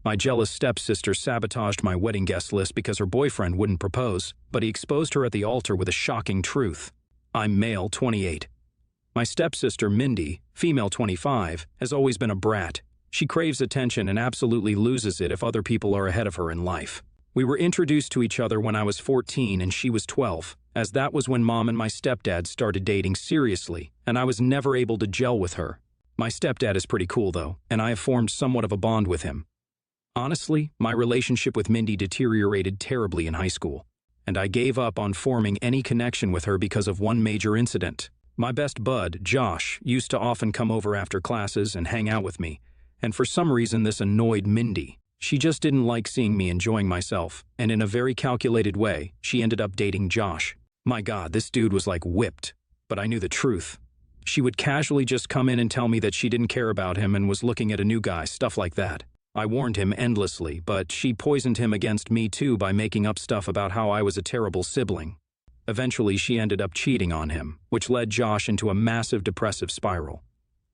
My jealous stepsister sabotaged my wedding guest list because her boyfriend wouldn't propose, but he exposed her at the altar with a shocking truth. I'm male, 28. My stepsister, Mindy, female 25, has always been a brat. She craves attention and absolutely loses it if other people are ahead of her in life. We were introduced to each other when I was 14 and she was 12, as that was when Mom and my stepdad started dating seriously, and I was never able to gel with her. My stepdad is pretty cool though, and I have formed somewhat of a bond with him. Honestly, my relationship with Mindy deteriorated terribly in high school, and I gave up on forming any connection with her because of one major incident. My best bud, Josh, used to often come over after classes and hang out with me, and for some reason this annoyed Mindy. She just didn't like seeing me enjoying myself, and in a very calculated way, she ended up dating Josh. My God, this dude was like whipped, but I knew the truth. She would casually just come in and tell me that she didn't care about him and was looking at a new guy, stuff like that. I warned him endlessly, but she poisoned him against me too by making up stuff about how I was a terrible sibling. Eventually, she ended up cheating on him, which led Josh into a massive depressive spiral.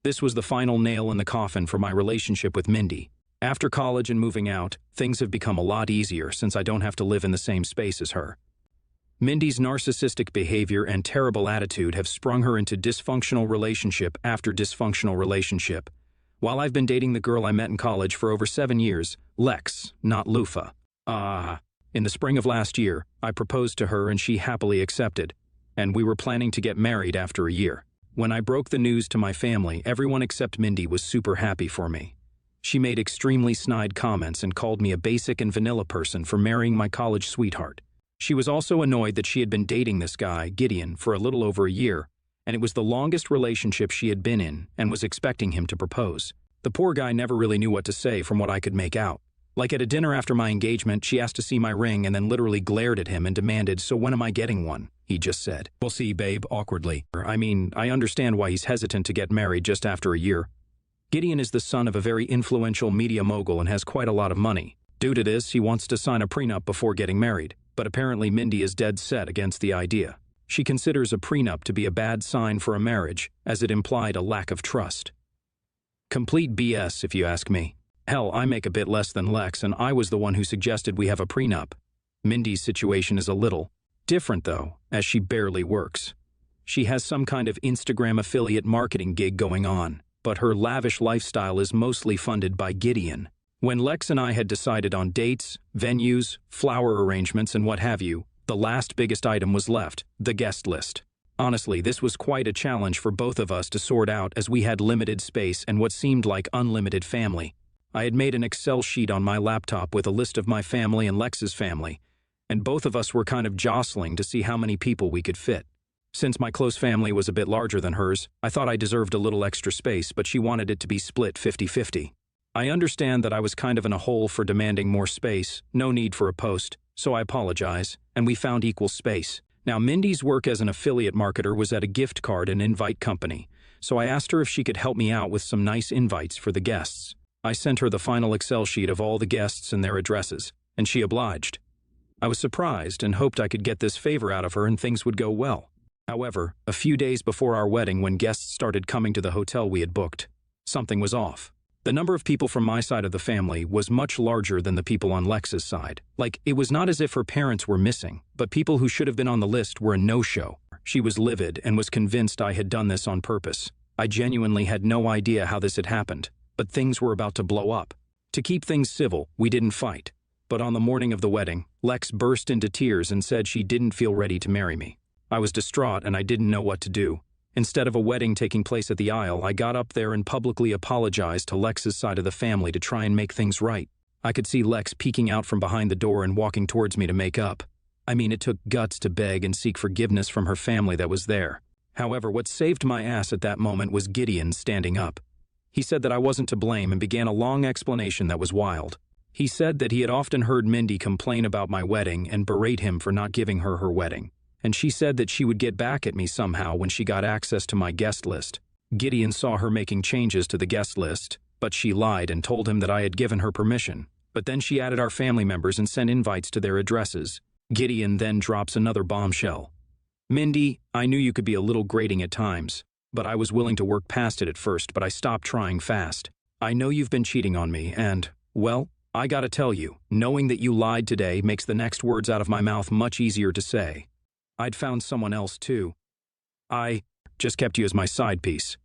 This was the final nail in the coffin for my relationship with Mindy. After college and moving out, things have become a lot easier since I don't have to live in the same space as her. Mindy's narcissistic behavior and terrible attitude have sprung her into dysfunctional relationship after dysfunctional relationship. While I've been dating the girl I met in college for over 7 years, Lex, not Lufa. In the spring of last year, I proposed to her and she happily accepted, and we were planning to get married after a year. When I broke the news to my family, everyone except Mindy was super happy for me. She made extremely snide comments and called me a basic and vanilla person for marrying my college sweetheart. She was also annoyed that she had been dating this guy, Gideon, for a little over a year, and it was the longest relationship she had been in and was expecting him to propose. The poor guy never really knew what to say from what I could make out. Like at a dinner after my engagement, she asked to see my ring and then literally glared at him and demanded, "So when am I getting one?" He just said, "We'll see, babe," awkwardly. I mean, I understand why he's hesitant to get married just after a year. Gideon is the son of a very influential media mogul and has quite a lot of money. Due to this, he wants to sign a prenup before getting married, but apparently Mindy is dead set against the idea. She considers a prenup to be a bad sign for a marriage, as it implied a lack of trust. Complete BS, if you ask me. Hell, I make a bit less than Lex, and I was the one who suggested we have a prenup. Mindy's situation is a little different, though, as she barely works. She has some kind of Instagram affiliate marketing gig going on, but her lavish lifestyle is mostly funded by Gideon. When Lex and I had decided on dates, venues, flower arrangements, and what have you, the last biggest item was left, the guest list. Honestly, this was quite a challenge for both of us to sort out as we had limited space and what seemed like unlimited family. I had made an Excel sheet on my laptop with a list of my family and Lex's family, and both of us were kind of jostling to see how many people we could fit. Since my close family was a bit larger than hers, I thought I deserved a little extra space, but she wanted it to be split 50-50. I understand that I was kind of in a hole for demanding more space, no need for a post, so I apologize, and we found equal space. Now, Mindy's work as an affiliate marketer was at a gift card and invite company, so I asked her if she could help me out with some nice invites for the guests. I sent her the final Excel sheet of all the guests and their addresses, and she obliged. I was surprised and hoped I could get this favor out of her and things would go well. However, a few days before our wedding, when guests started coming to the hotel we had booked, something was off. The number of people from my side of the family was much larger than the people on Lex's side. Like, it was not as if her parents were missing, but people who should have been on the list were a no-show. She was livid and was convinced I had done this on purpose. I genuinely had no idea how this had happened, but things were about to blow up. To keep things civil, we didn't fight. But on the morning of the wedding, Lex burst into tears and said she didn't feel ready to marry me. I was distraught and I didn't know what to do. Instead of a wedding taking place at the aisle, I got up there and publicly apologized to Lex's side of the family to try and make things right. I could see Lex peeking out from behind the door and walking towards me to make up. I mean, it took guts to beg and seek forgiveness from her family that was there. However, what saved my ass at that moment was Gideon standing up. He said that I wasn't to blame and began a long explanation that was wild. He said that he had often heard Mindy complain about my wedding and berate him for not giving her her wedding. And she said that she would get back at me somehow when she got access to my guest list. Gideon saw her making changes to the guest list, but she lied and told him that I had given her permission. But then she added our family members and sent invites to their addresses. Gideon then drops another bombshell. "Mindy, I knew you could be a little grating at times, but I was willing to work past it at first, but I stopped trying fast. I know you've been cheating on me and, well, I gotta tell you, knowing that you lied today makes the next words out of my mouth much easier to say. I'd found someone else too. I just kept you as my side piece.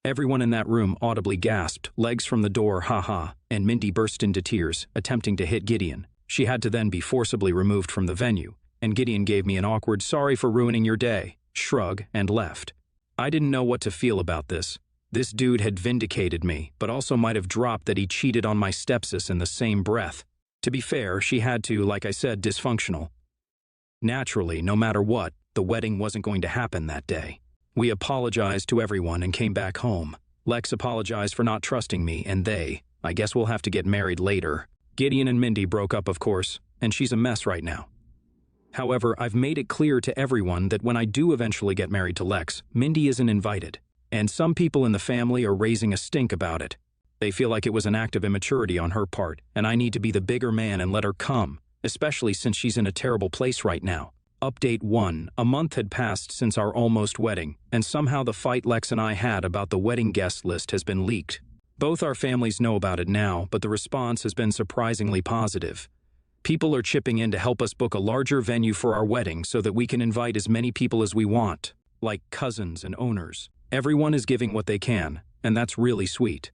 Everyone in that room audibly gasped, legs from the door, haha, and Mindy burst into tears, attempting to hit Gideon. She had to then be forcibly removed from the venue, and Gideon gave me an awkward "sorry for ruining your day" shrug and left. I didn't know what to feel about this. This dude had vindicated me, but also might have dropped that he cheated on my stepsis in the same breath. To be fair, she had to, like I said, dysfunctional. Naturally, no matter what, the wedding wasn't going to happen that day. We apologized to everyone and came back home. Lex apologized for not trusting me, and I guess we'll have to get married later. Gideon and Mindy broke up, of course, and she's a mess right now. However, I've made it clear to everyone that when I do eventually get married to Lex, Mindy isn't invited. And some people in the family are raising a stink about it. They feel like it was an act of immaturity on her part, and I need to be the bigger man and let her come, especially since she's in a terrible place right now. Update 1. A month had passed since our almost wedding, and somehow the fight Lex and I had about the wedding guest list has been leaked. Both our families know about it now, but the response has been surprisingly positive. People are chipping in to help us book a larger venue for our wedding so that we can invite as many people as we want, like cousins and owners. Everyone is giving what they can, and that's really sweet.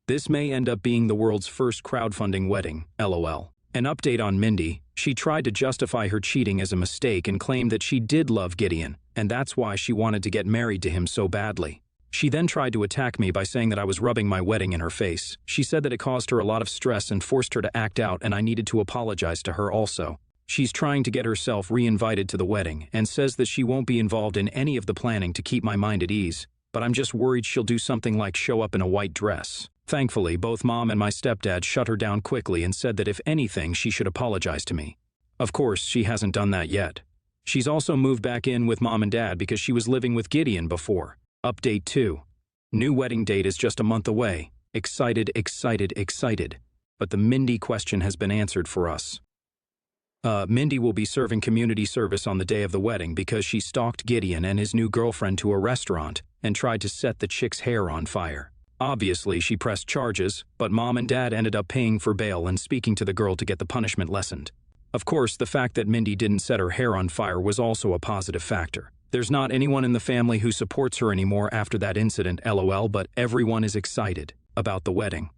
This may end up being the world's first crowdfunding wedding, LOL. An update on Mindy. She tried to justify her cheating as a mistake and claimed that she did love Gideon, and that's why she wanted to get married to him so badly. She then tried to attack me by saying that I was rubbing my wedding in her face. She said that it caused her a lot of stress and forced her to act out, and I needed to apologize to her also. She's trying to get herself re-invited to the wedding and says that she won't be involved in any of the planning to keep my mind at ease, but I'm just worried she'll do something like show up in a white dress. Thankfully, both Mom and my stepdad shut her down quickly and said that if anything, she should apologize to me. Of course, she hasn't done that yet. She's also moved back in with Mom and Dad because she was living with Gideon before. Update 2. New wedding date is just a month away. Excited, excited, excited. But the Mindy question has been answered for us. Mindy will be serving community service on the day of the wedding because she stalked Gideon and his new girlfriend to a restaurant and tried to set the chick's hair on fire. Obviously, she pressed charges, but Mom and Dad ended up paying for bail and speaking to the girl to get the punishment lessened. Of course, the fact that Mindy didn't set her hair on fire was also a positive factor. There's not anyone in the family who supports her anymore after that incident, LOL, but everyone is excited about the wedding.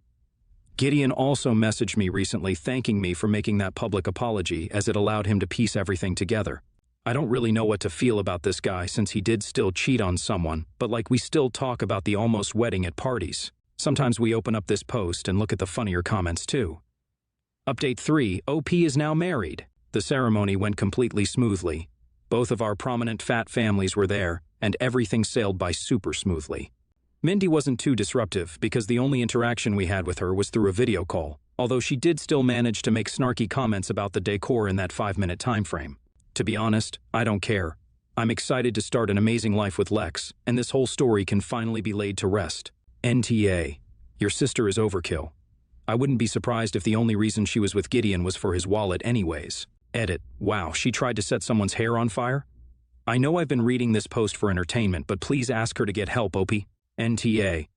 Gideon also messaged me recently thanking me for making that public apology as it allowed him to piece everything together. I don't really know what to feel about this guy since he did still cheat on someone, but like we still talk about the almost wedding at parties. Sometimes we open up this post and look at the funnier comments too. Update 3. OP is now married. The ceremony went completely smoothly. Both of our prominent fat families were there, and everything sailed by super smoothly. Mindy wasn't too disruptive because the only interaction we had with her was through a video call, although she did still manage to make snarky comments about the decor in that 5-minute time frame. To be honest, I don't care. I'm excited to start an amazing life with Lex, and this whole story can finally be laid to rest. NTA. Your sister is overkill. I wouldn't be surprised if the only reason she was with Gideon was for his wallet anyways. Edit. Wow, she tried to set someone's hair on fire? I know I've been reading this post for entertainment, but please ask her to get help, OP. NTA.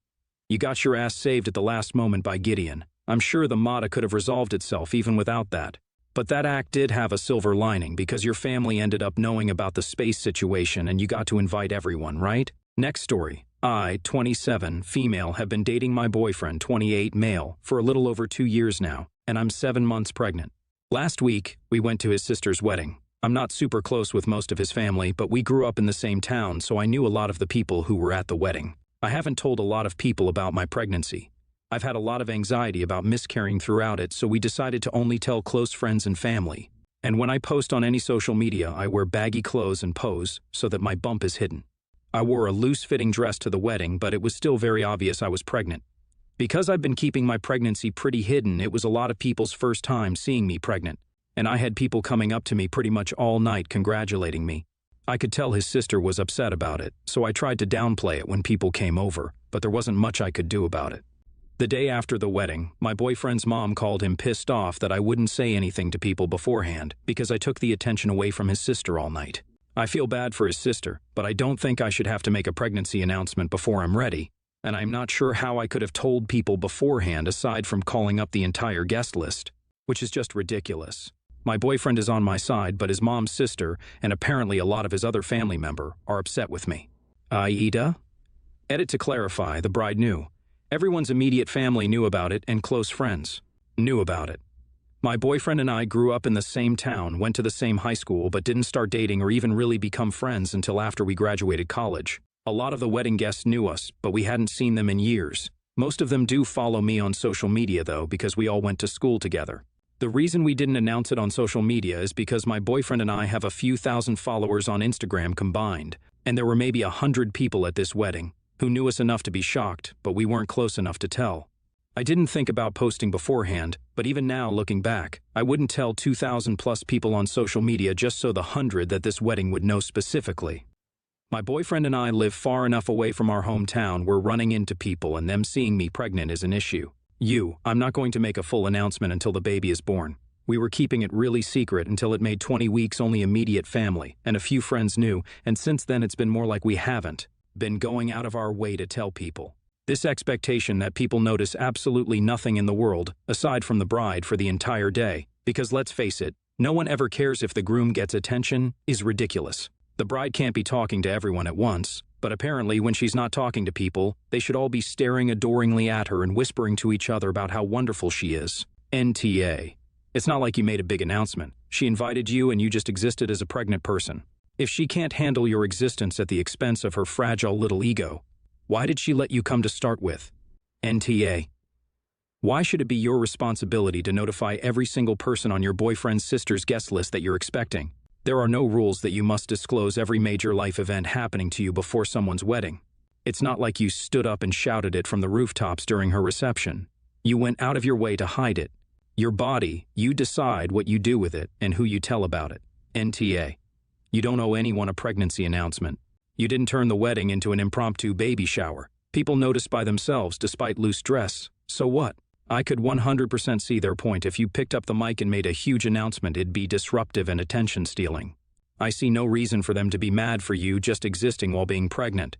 You got your ass saved at the last moment by Gideon. I'm sure the Mata could have resolved itself even without that. But that act did have a silver lining because your family ended up knowing about the space situation and you got to invite everyone, right? Next story. I, 27, female, have been dating my boyfriend, 28, male, for a little over 2 years now, and I'm 7 months pregnant. Last week, we went to his sister's wedding. I'm not super close with most of his family, but we grew up in the same town, so I knew a lot of the people who were at the wedding. I haven't told a lot of people about my pregnancy. I've had a lot of anxiety about miscarrying throughout it, so we decided to only tell close friends and family. And when I post on any social media, I wear baggy clothes and pose so that my bump is hidden. I wore a loose-fitting dress to the wedding, but it was still very obvious I was pregnant. Because I've been keeping my pregnancy pretty hidden, it was a lot of people's first time seeing me pregnant, and I had people coming up to me pretty much all night congratulating me. I could tell his sister was upset about it, so I tried to downplay it when people came over, but there wasn't much I could do about it. The day after the wedding, my boyfriend's mom called him pissed off that I wouldn't say anything to people beforehand because I took the attention away from his sister all night. I feel bad for his sister, but I don't think I should have to make a pregnancy announcement before I'm ready. and I'm not sure how I could have told people beforehand aside from calling up the entire guest list, which is just ridiculous. My boyfriend is on my side, but his mom's sister, and apparently a lot of his other family member, are upset with me. Aida? Edit to clarify, the bride knew. Everyone's immediate family knew about it, and close friends knew about it. My boyfriend and I grew up in the same town, went to the same high school, but didn't start dating or even really become friends until after we graduated college. A lot of the wedding guests knew us, but we hadn't seen them in years. Most of them do follow me on social media, though, because we all went to school together. The reason we didn't announce it on social media is because my boyfriend and I have a few thousand followers on Instagram combined, and there were maybe 100 people at this wedding who knew us enough to be shocked, but we weren't close enough to tell. I didn't think about posting beforehand, but even now, looking back, I wouldn't tell 2,000 plus people on social media just so the 100 that this wedding would know specifically. My boyfriend and I live far enough away from our hometown where running into people and them seeing me pregnant is an issue. I'm not going to make a full announcement until the baby is born. We were keeping it really secret until it made 20 weeks only immediate family, and a few friends knew, and since then it's been more like we haven't been going out of our way to tell people. This expectation that people notice absolutely nothing in the world, aside from the bride, for the entire day, because let's face it, no one ever cares if the groom gets attention, is ridiculous. The bride can't be talking to everyone at once, but apparently when she's not talking to people, they should all be staring adoringly at her and whispering to each other about how wonderful she is. NTA. It's not like you made a big announcement. She invited you and you just existed as a pregnant person. If she can't handle your existence at the expense of her fragile little ego, why did she let you come to start with? NTA. Why should it be your responsibility to notify every single person on your boyfriend's sister's guest list that you're expecting? There are no rules that you must disclose every major life event happening to you before someone's wedding. It's not like you stood up and shouted it from the rooftops during her reception. You went out of your way to hide it. Your body, you decide what you do with it and who you tell about it. NTA. You don't owe anyone a pregnancy announcement. You didn't turn the wedding into an impromptu baby shower. People notice by themselves despite loose dress. So what? I could 100% see their point. If you picked up the mic and made a huge announcement, it'd be disruptive and attention-stealing. I see no reason for them to be mad for you just existing while being pregnant.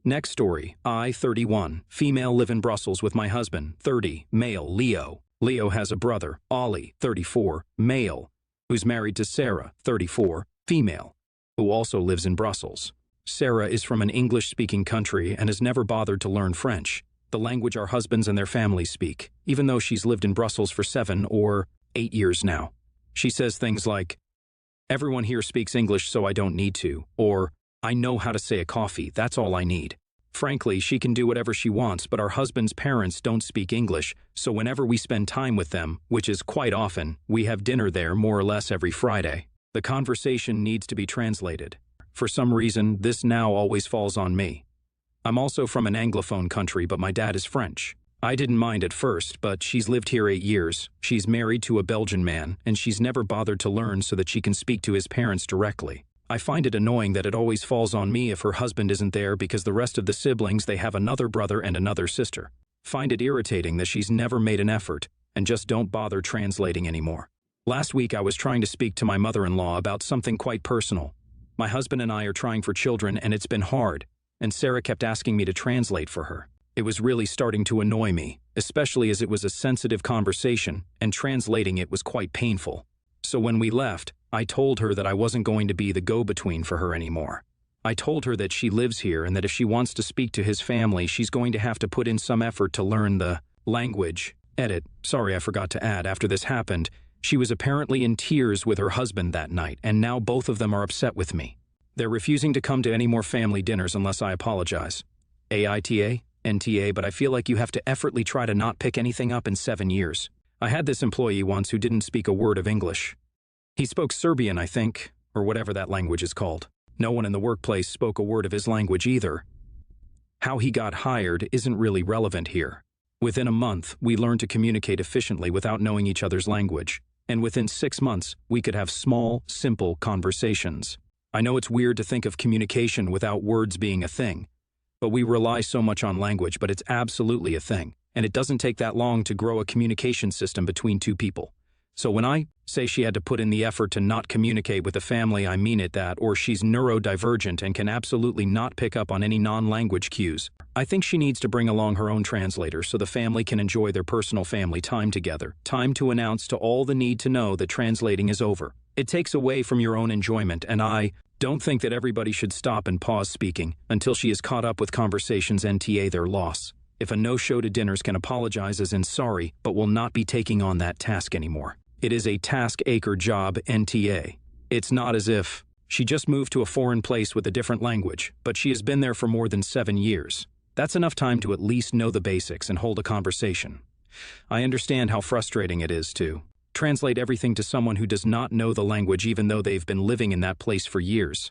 Next story. I, 31, female, live in Brussels with my husband, 30, male, Leo. Leo has a brother, Ollie, 34, male, who's married to Sarah, 34, female, who also lives in Brussels. Sarah is from an English-speaking country and has never bothered to learn French, the language our husbands and their families speak, even though she's lived in Brussels for 7 or 8 years now. She says things like, "Everyone here speaks English, so I don't need to," or, "I know how to say a coffee, that's all I need." Frankly, she can do whatever she wants, but our husband's parents don't speak English, so whenever we spend time with them, which is quite often, we have dinner there more or less every Friday. The conversation needs to be translated. For some reason, this now always falls on me. I'm also from an Anglophone country, but my dad is French. I didn't mind at first, but she's lived here 8 years. She's married to a Belgian man, and she's never bothered to learn so that she can speak to his parents directly. I find it annoying that it always falls on me if her husband isn't there because the rest of the siblings, they have another brother and another sister. Find it irritating that she's never made an effort and just don't bother translating anymore. Last week I was trying to speak to my mother-in-law about something quite personal. My husband and I are trying for children and it's been hard, and Sarah kept asking me to translate for her. It was really starting to annoy me, especially as it was a sensitive conversation and translating it was quite painful. So when we left, I told her that I wasn't going to be the go-between for her anymore. I told her that she lives here and that if she wants to speak to his family, she's going to have to put in some effort to learn the language. Edit. Sorry, I forgot to add, after this happened, she was apparently in tears with her husband that night, and now both of them are upset with me. They're refusing to come to any more family dinners unless I apologize. AITA, NTA, but I feel like you have to effortlessly try to not pick anything up in 7 years. I had this employee once who didn't speak a word of English. He spoke Serbian, I think, or whatever that language is called. No one in the workplace spoke a word of his language either. How he got hired isn't really relevant here. Within a month, we learned to communicate efficiently without knowing each other's language. And within 6 months, we could have small, simple conversations. I know it's weird to think of communication without words being a thing, but we rely so much on language, but it's absolutely a thing. And it doesn't take that long to grow a communication system between two people. So when I Say she had to put in the effort to not communicate with the family, I mean it that, or she's neurodivergent and can absolutely not pick up on any non-language cues. I think she needs to bring along her own translator so the family can enjoy their personal family time together. Time to announce to all the need to know that translating is over. It takes away from your own enjoyment, and I don't think that everybody should stop and pause speaking until she is caught up with conversations NTA their loss. If a no-show to dinners can apologize as in sorry, but will not be taking on that task anymore. It is a task-acre job, NTA. It's not as if she just moved to a foreign place with a different language, but she has been there for more than 7 years. That's enough time to at least know the basics and hold a conversation. I understand how frustrating it is to translate everything to someone who does not know the language even though they've been living in that place for years.